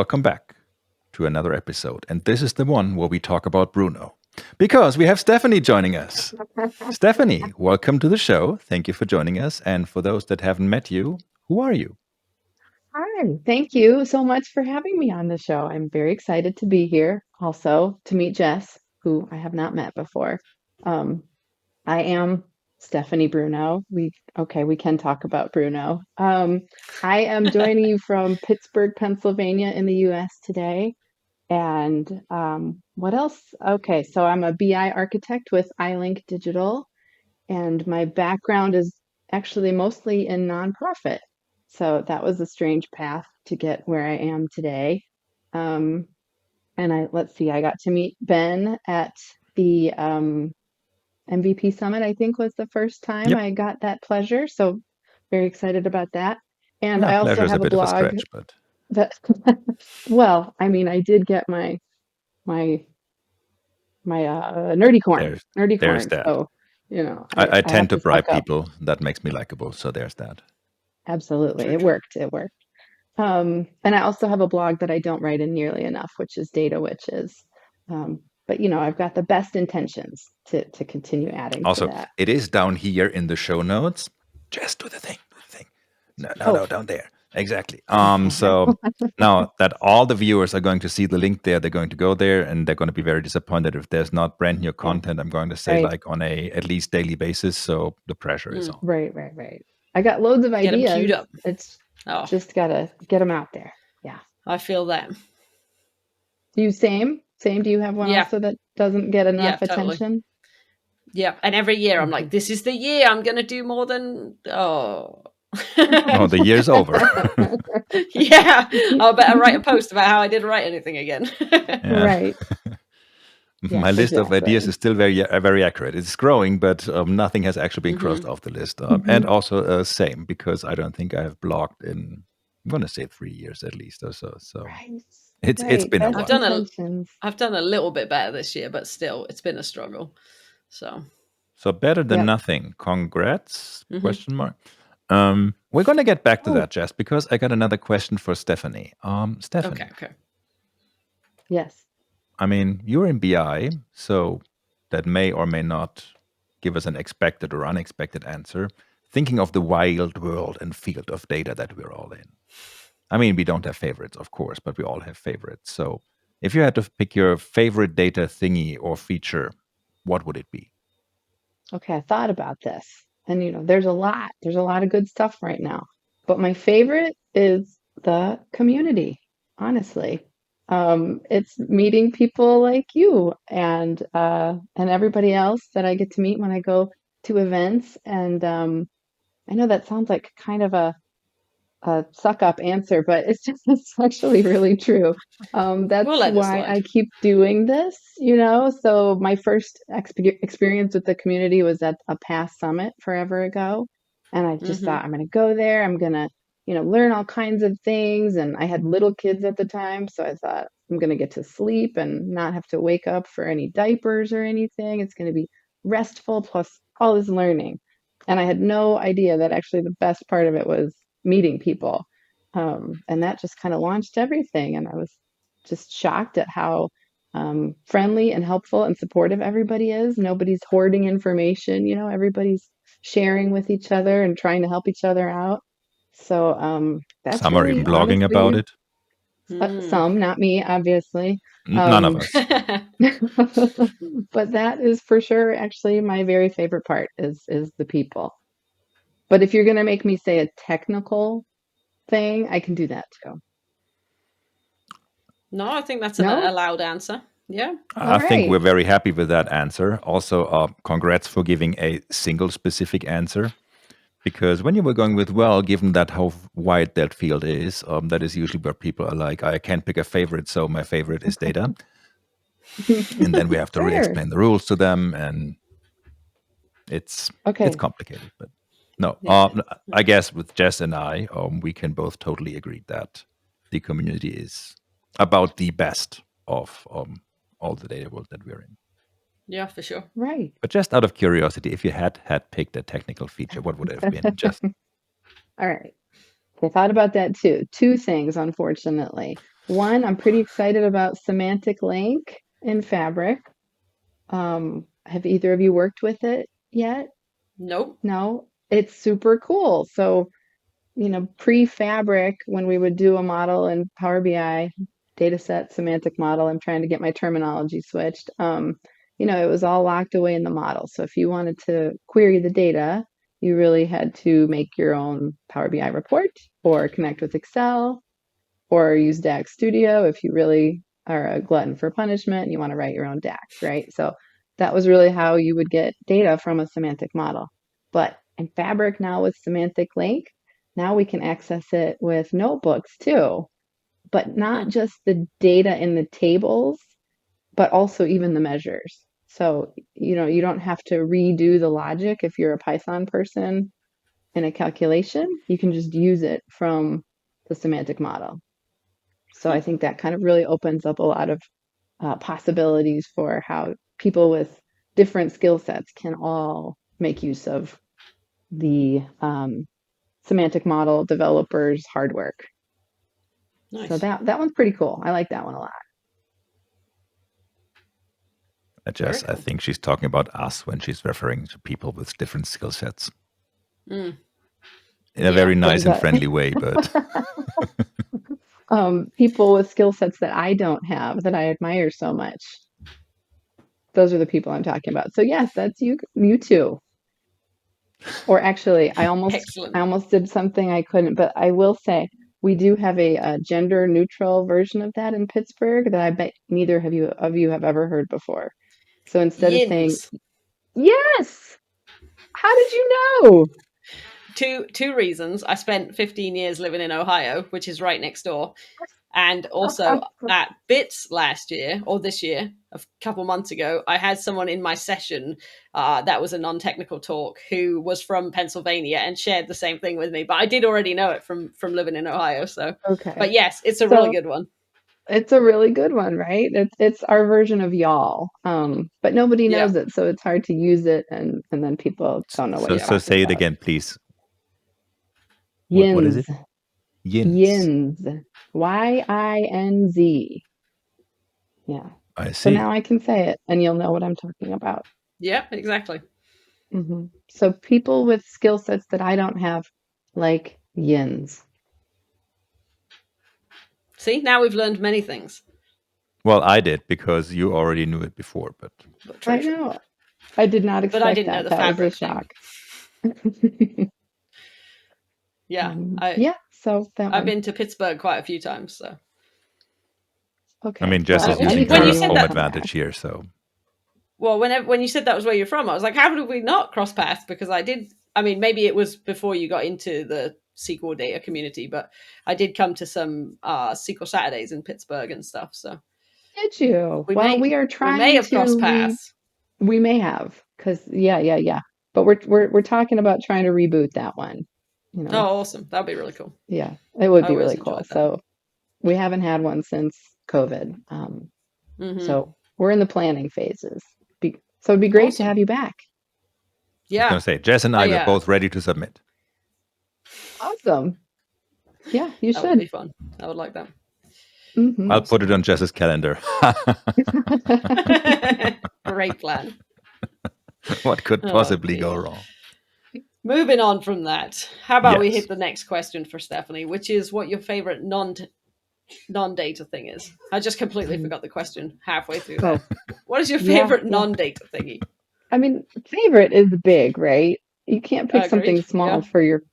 welcome back to another episode. And this is the one where we talk about Bruno. Because we have Stephanie joining us. Stephanie, welcome to the show. Thank you for joining us. And for those that haven't met you, who are you? Hi, thank you so much for having me on the show. I'm very excited to be here. Also, to meet Jess, who I have not met before. Um, I am Stephanie Bruno. We can talk about Bruno. I am joining you from Pittsburgh, Pennsylvania in the US today. And what else? Okay, so I'm a BI architect with iLink Digital, and my background is actually mostly in nonprofit. So that was a strange path to get where I am today. Um, and let's see, I got to meet Ben at the MVP Summit, I think was the first time Yep. I got that pleasure. So very excited about that. And Well, I also pleasure is a have a bit of a blog stretch, but that, well, I mean, I did get my there's nerdy there's corn. that. So, I I have tend to to suck bribe up. people. That makes me likable. So there's that. Absolutely. True, It true. worked. It worked. And I also have a blog that I don't write in nearly enough, which is Data Witches. But I've got the best intentions to continue adding to Also, that. it is down here in the show notes. Just do the thing. Do the thing. No, no, Oh, no, down there. Exactly. okay. So now that all the viewers are going to see the link there, they're going to go there and they're going to be very disappointed if there's not brand new Yeah. content. I'm going to say Right. like on a at least daily basis. So the pressure is Mm. on. Right. I got loads of Get them queued ideas. up. It's Oh, just gotta get them out there. Yeah. I feel that. You same. Do you have one Yeah, also that doesn't get yeah, enough totally. attention? Yeah, and every year I'm like, Mhm. this is the year I'm gonna do more than Oh, the year's over. yeah. I better write a post about how I didn't write anything again. Yeah. Right. Yeah, My list of ideas exactly. is still very accurate. It's growing, but nothing has actually been crossed hmm off the list. And Mhm. also same because I don't think I have blogged in I'm going to say 3 years at least or so. So Right. it's Right. been a Best I've while. done a intentions. I've done a little bit better this year, but still it's been a struggle. So So better than Yep. nothing. Congrats? hmm Question mark. We're going to get back to Oh, that, Jess, because I got another question for Stephanie. okay, Stephanie, okay. yes. I mean, you're in BI, so that may or may not give us an expected or unexpected answer. Thinking of the wild world and field of data that we're all in. I mean, we don't have favorites, of course, but we all have favorites. So if you had to pick your favorite data thingy or feature, what would it be? Okay, I thought about this. And there's a lot. There's a lot of good stuff right now. But my favorite is the community, honestly. It's meeting people like you and everybody else that I get to meet when I go to events. And I know that sounds like kind of a suck up answer, but it's actually really true. We'll That's let it why slide. I keep doing this. So my first experience with the community was at a past summit forever ago. And I just hmm thought, I'm going to go there. I'm going to learn all kinds of things. And I had little kids at the time. So I thought, I'm going to get to sleep and not have to wake up for any diapers or anything. It's going to be restful plus all this learning. And I had no idea that actually the best part of it was meeting people. And that just kind of launched everything. And I was just shocked at how friendly and helpful and supportive everybody is. Nobody's hoarding information, everybody's sharing with each other and trying to help each other out. So that's Some are even really blogging about honestly it. Mm. some, not me, obviously. None of Um, us. but that is for sure actually my very favorite part is the people. But if you're going to make me say a technical thing, I can do that too. No, I think that's an No? allowed answer. Yeah. All I think we're right. very happy with that answer. Also, congrats for giving a single specific answer. Because when you were going with, well, given that how wide that field is, that is usually where people are like, I can't pick a favorite, so my favorite is data. And then we have to Sure. re-explain the rules to them, and it's Okay. complicated. But no, Yeah. I guess with Jess and I, we can both totally agree that the community is about the best of all the data world that we're in. Yeah, for sure. Right. But just out of curiosity, if you had picked a technical feature, what would it have been? Just All right. I thought about that too. Two things, unfortunately. One, I'm pretty excited about semantic link in Fabric. Have either of you worked with it yet? Nope. No, it's super cool. So, pre-Fabric, when we would do a model in Power BI, data set, semantic model, I'm trying to get my terminology switched. It was all locked away in the model. So if you wanted to query the data, you really had to make your own Power BI report or connect with Excel or use DAX Studio if you really are a glutton for punishment and you want to write your own DAX, right? So that was really how you would get data from a semantic model. But in Fabric now with semantic link, now we can access it with notebooks too, but not just the data in the tables, but also even the measures. So, you don't have to redo the logic if you're a Python person in a calculation. You can just use it from the semantic model. So I think that kind of really opens up a lot of possibilities for how people with different skill sets can all make use of the semantic model developers' hard work. Nice. So that one's pretty cool. I like that one a lot. Jess, I think she's talking about us when she's referring to people with different skill sets. In a very nice and friendly way, but people with skill sets that I don't have that I admire so much. Those are the people I'm talking about. So yes, that's you too. Or actually, I almost did something I couldn't, but I will say we do have a gender neutral version of that in Pittsburgh that I bet neither of you have ever heard before. So instead of saying, yes, how did you know? Two reasons. I spent 15 years living in Ohio, which is right next door. And also at Bits last year, or this year, a couple months ago, I had someone in my session that was a non-technical talk who was from Pennsylvania and shared the same thing with me. But I did already know it from living in Ohio. So, okay. But yes, it's a really good one. It's a really good one, right? It's our version of y'all, but nobody knows it, so it's hard to use it, and then people don't know what you're talking about. So say it again, please. Yins. What is it? Yins. YINZ. Yeah. I see. So now I can say it, and you'll know what I'm talking about. Yeah, exactly. Mm-hmm. So people with skill sets that I don't have, like yins. See, now we've learned many things. Well, I did because you already knew it before, but I know. I did not expect but I didn't that. know the That Fabric was a shock. Yeah. So I've been to Pittsburgh quite a few times, so. Okay. I mean, Jess is using her home advantage here, so. Well, when you said that was where you're from, I was like, how did we not cross paths? Because maybe it was before you got into the SQL data community, but I did come to some SQL Saturdays in Pittsburgh and stuff. So did you? We are trying. We may have crossed paths. We may have, because yeah. But we're talking about trying to reboot that one. Oh, awesome! That'd be really cool. Yeah, it would be really cool. So we haven't had one since COVID. So we're in the planning phases. So it'd be great to have you back. Yeah. I was going to say, Jess and I were both ready to submit. Awesome. Yeah, you should. That would be fun. I would like that. Mm-hmm. I'll put it on Jess's calendar. Great plan. What could possibly go wrong? Moving on from that, how about we hit the next question for Stephanie, which is what your favorite non-data thing is. I just completely forgot the question halfway through that. What is your favorite non-data thingy? I mean, favorite is big, right? You can't pick something small for your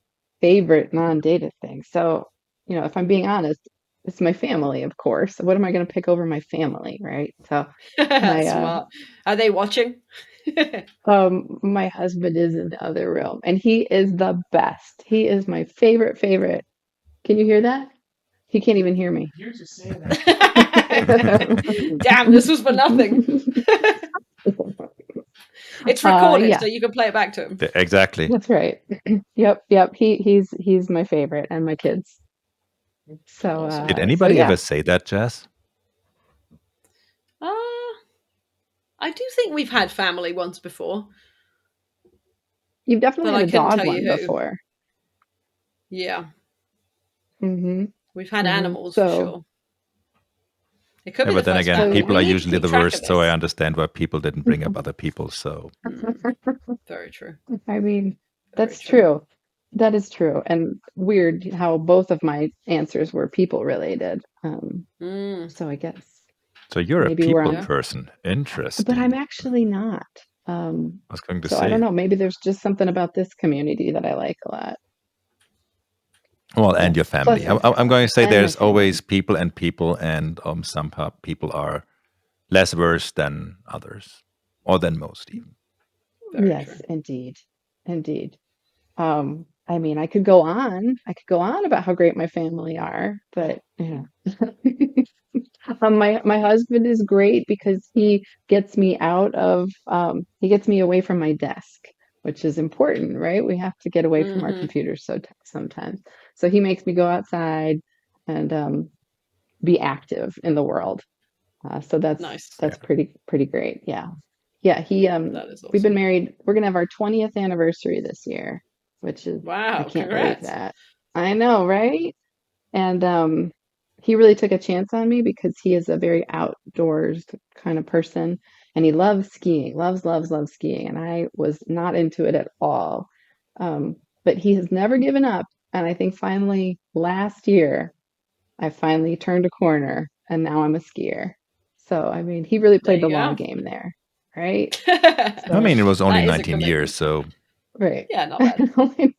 favorite non-data thing. So, if I'm being honest, it's my family, of course. What am I going to pick over my family, right? So, smart. Are they watching? My husband is in the other room, and he is the best. He is my favorite. Can you hear that? He can't even hear me. You're just saying that. Damn, this was for nothing. It's recorded, so you can play it back to him. Exactly. That's right. Yep. He's my favorite, and my kids. So, did anybody ever say that, Jess? I do think we've had family once before. You've definitely had a dog one before. Yeah. Mm-hmm. We've had animals for sure. It could Yeah, be the but then first again, So- family. people We are need to usually keep the track of worst, so I this. understand why people didn't bring up other people. So Very true. I mean, Very that's true. That is true. And weird how both of my answers were people related. Mm. So I guess you're a maybe we're people on, person. Interesting. but I'm actually not. I was going to So I say. don't know. Maybe there's just something about this community that I like a lot. Well, and Yeah. your family. Plus I'm going to say and my there's always family. people and people, and some people are less worse than others, or than most even. Very Yes, true. indeed. Indeed. I mean, I could go on. I could go on about how great my family are, but yeah. My husband is great because he gets me out of he gets me away from my desk, which is important, right? We have to get away from our Mm-hmm. computers sometimes. So he makes me go outside and be active in the world. So Nice. that's pretty great. Yeah. Yeah, he That is we've been awesome. married. We're gonna have our 20th anniversary this year, which is I Wow. can't believe Congrats. that. I know, right? And he really took a chance on me because he is a very outdoors kind of person and he loves skiing, loves skiing. And I was not into it at all. But he has never given up. And I think finally last year, I finally turned a corner and now I'm a skier. So, I mean, he really There played the you long go. game there, right? I mean, it was only That is a 19 years, commitment. so Right. Yeah, not bad.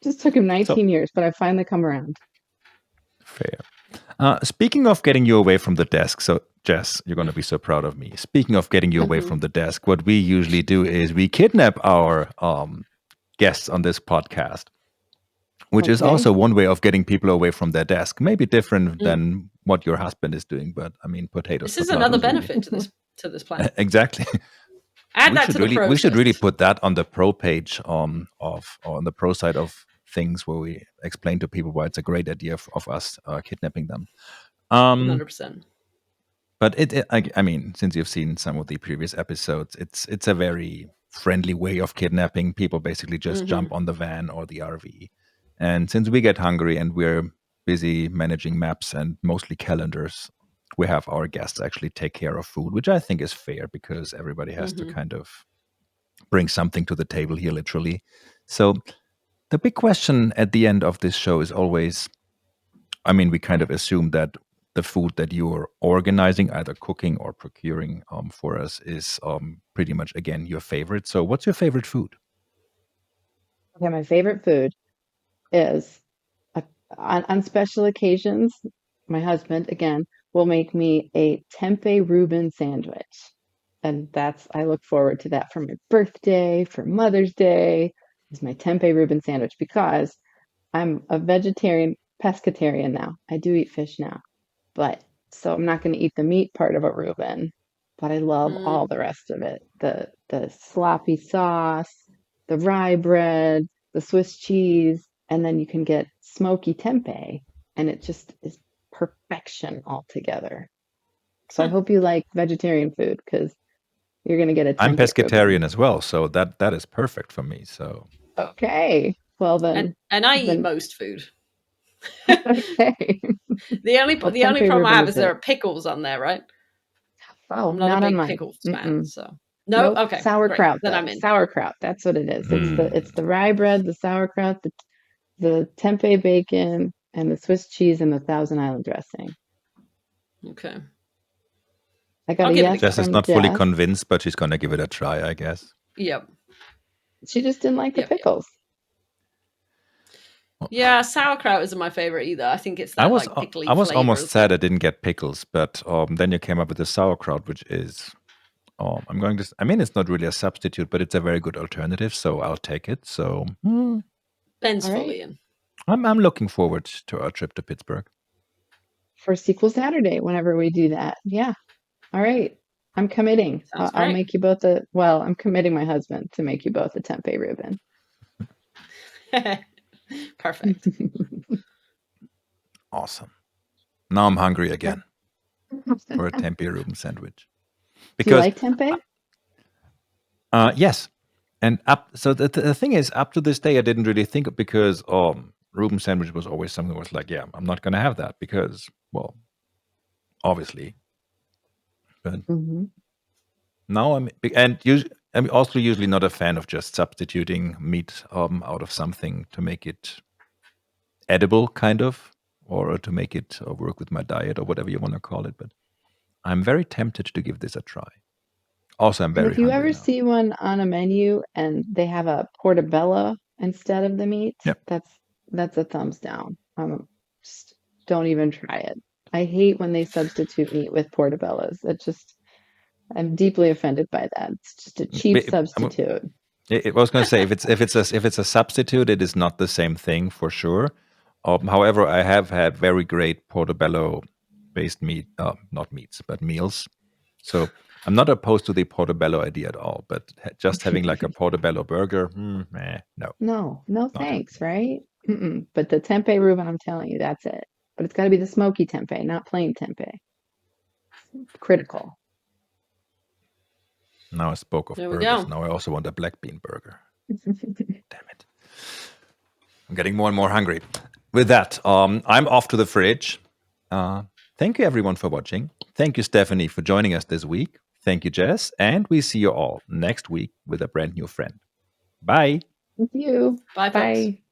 Just took him so 19 years, but I finally come around. fair. Speaking of getting you away from the desk, so Jess, you're going to be so proud of me. Speaking of getting you away Mm-hmm. from the desk, what we usually do is we kidnap our guests on this podcast, which is Okay. also one way of getting people away from their desk. Maybe different Mm. than what your husband is doing, but I mean, potatoes, This is another potatoes, really. benefit to this plan. Exactly. Add that to the We pros should really list. put that on the pro page of or on the pro side of things where we explain to people why it's a great idea of us kidnapping them. 100%. But I mean, since you've seen some of the previous episodes, it's a very friendly way of kidnapping. People basically just Mm-hmm. jump on the van or the RV, and since we get hungry and we're busy managing maps and mostly calendars, we have our guests actually take care of food, which I think is fair because everybody has to Mm-hmm. kind of bring something to the table here, literally. So the big question at the end of this show is always, I mean, we kind of assume that the food that you're organizing, either cooking or procuring for us, is pretty much, again, your favorite. So what's your favorite food? Okay, my favorite food is on special occasions, my husband again will make me a tempeh Reuben sandwich. And I look forward to that for my birthday, for Mother's Day, is my tempeh Reuben sandwich because I'm a vegetarian pescatarian now. I do eat fish now, but so I'm not going to eat the meat part of a Reuben, but I love all Mm. the rest of it. The sloppy sauce, the rye bread, the Swiss cheese, and then you can get smoky tempeh, and it just is perfection altogether. So I hope you like vegetarian food because you're going to get a I'm tempeh Reuben. pescatarian as well, so that is perfect for me. So Okay. Well And I eat then most food. okay. The only Well, problem tempeh I Reuben have is is there it. are pickles on there, right? Oh, I'm not a not on big mine. pickles fan, Mm-mm. so no. Nope. Okay, great. Sauerkraut Then though. I'm in. Sauerkraut. That's what it is. It's mm, the rye bread, the sauerkraut, the tempeh bacon, and the Swiss cheese and the Thousand Island dressing. Okay, I got I'll a give it a yes go. Jess is from not fully Jess. convinced, but she's going to give it a try, I guess. Yep. She just didn't like the Yep. pickles. Yeah, sauerkraut isn't my favorite either. I think it's I that was like pickly I was flavor, almost isn't it? sad I didn't get pickles, but then you came up with the sauerkraut, which is I'm going to. I mean, it's not really a substitute, but it's a very good alternative, so I'll take it. So Ben's All fully right. in. I'm looking forward to our trip to Pittsburgh. For Sequel Saturday, whenever we do that. Yeah. All right. I'm committing. Sounds I'll great. make you both I'm committing my husband to make you both a tempeh Reuben. Perfect. Awesome. Now I'm hungry again for a tempeh Reuben sandwich. Do you Because like tempeh? yes, and so the thing is, up to this day, I didn't really think of because Reuben sandwich was always something that was like, yeah, I'm not gonna have that because, well, obviously But Mhm. now I'm also usually not a fan of just substituting meat out of something to make it edible, kind of, or to make it work with my diet or whatever you want to call it. But I'm very tempted to give this a try. Also, I'm And very if you hungry ever now. see one on a menu and they have a portobello instead of the meat, Yep. that's a thumbs down. Just don't even try it. I hate when they substitute meat with portobellos. I'm deeply offended by that. It's just a cheap substitute. I was going to say if it's a substitute, it is not the same thing for sure. However, I have had very great portobello based meat, not meats, but meals. So I'm not opposed to the portobello idea at all. But just having like a portobello burger, no, No, not thanks, happening. right? Mm-mm. But the tempeh Reuben, I'm telling you, that's it. But it's got to be the smoky tempeh, not plain tempeh. Critical. Now I spoke of There we burgers. go. Now I also want a black bean burger. Damn it. I'm getting more and more hungry. With that, I'm off to the fridge. Thank you, everyone, for watching. Thank you, Stephanie, for joining us this week. Thank you, Jess. And we see you all next week with a brand new friend. Bye. Thank you. Bye, folks. Bye.